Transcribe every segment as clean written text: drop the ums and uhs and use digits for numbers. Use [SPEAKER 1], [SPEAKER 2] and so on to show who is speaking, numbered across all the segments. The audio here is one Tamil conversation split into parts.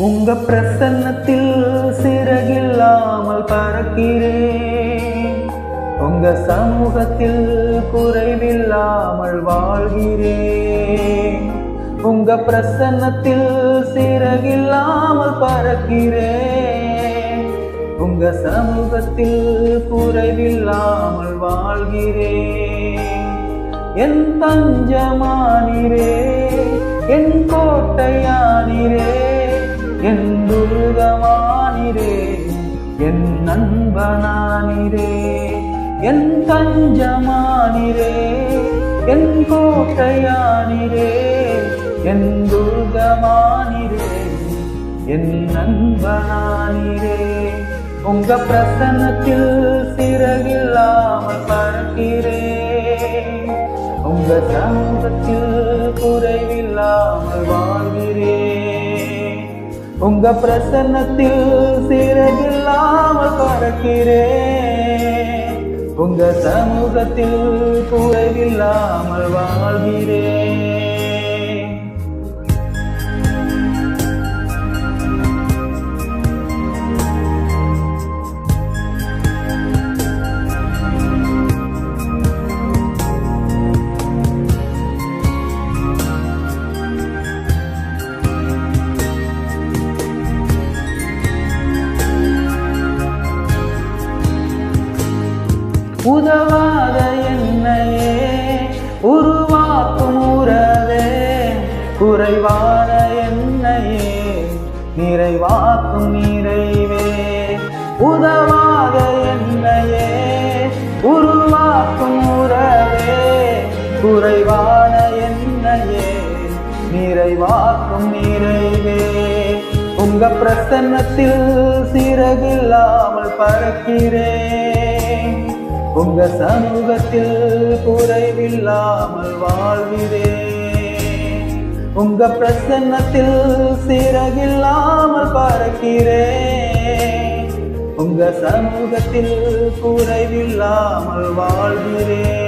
[SPEAKER 1] உங்க பிரசன்னத்தில் சிறகில்லாமல் பறக்கிறேன். உங்க சமூகத்தில் குறைவில்லாமல் வாழ்கிறேன். உங்க பிரசன்னத்தில் சிறகில்லாமல் பறக்கிறேன். உங்க சமூகத்தில் குறைவில்லாமல் வாழ்கிறேன். என் தஞ்சமானிரே, என் கோட்டையானிரே, என் துர்கமானிரே, என் நண்பனானிரே. என் தஞ்சமானிரே, என் கோட்டையானிரே, என் துர்கமானிரே, என் நண்பனானிரே. உங்க பிரசன்னத்தில் சிறகில்லாமல் பறக்கிறேன். உங்க சமூகத்தில் குறைவில்லாமல் வாழ்கிறேன். உங்க பிரசன்னத்தில் சிறகில்லாமல் பறக்கிறேன். உங்க சமூகத்தில் குறைவில்லாமல் வாழ்கிறேன். உதவாத என்னையே உருவாக்கும் உறவே, குறைவான என்னையே நிறைவாக்கும் நிறைவே. உதவாத என்னையே உருவாக்கும் உறவே, குறைவான என்னையே நிறைவாக்கும் நிறைவே. உங்க பிரசன்னத்தில் சிறகில்லாமல் பறக்கிறேன். உங்க சமூகத்தில் குறைவில்லாமல் வாழ்கிறேன். உங்க பிரசன்னத்தில் சிறகில்லாமல் பறக்கிறேன். உங்க சமூகத்தில் குறைவில்லாமல் வாழ்கிறேன்.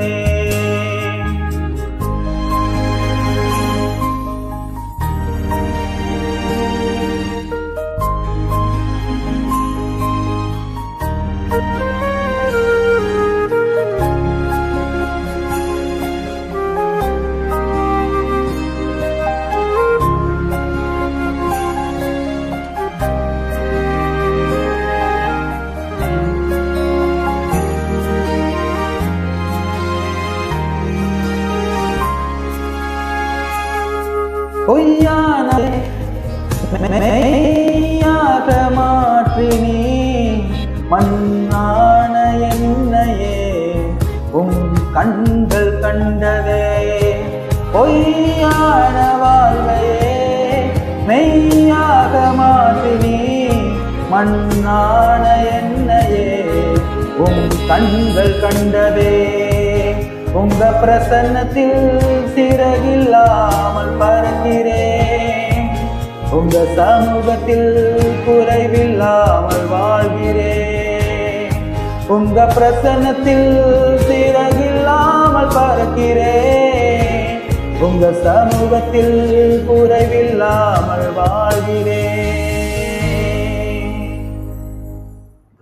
[SPEAKER 1] பொய்யான மெய்யாக மாற்றி நீ மண்ணான என்னையே உன் கண்கள் கண்டதே. பொய்யான வாழ்வையே மெய்யாக மாற்றி நீ மண்ணான என்னையே உன் கண்கள் கண்டதே. உங்க பிரசன்னத்தில் சிறகில்லாமல் பறக்கிறேன். உங்க சமூகத்தில் குறைவில்லாமல் வாழ்கிறேன். உங்க பிரசன்னத்தில் சிறகில்லாமல் பறக்கிறேன். உங்க சமூகத்தில் குறை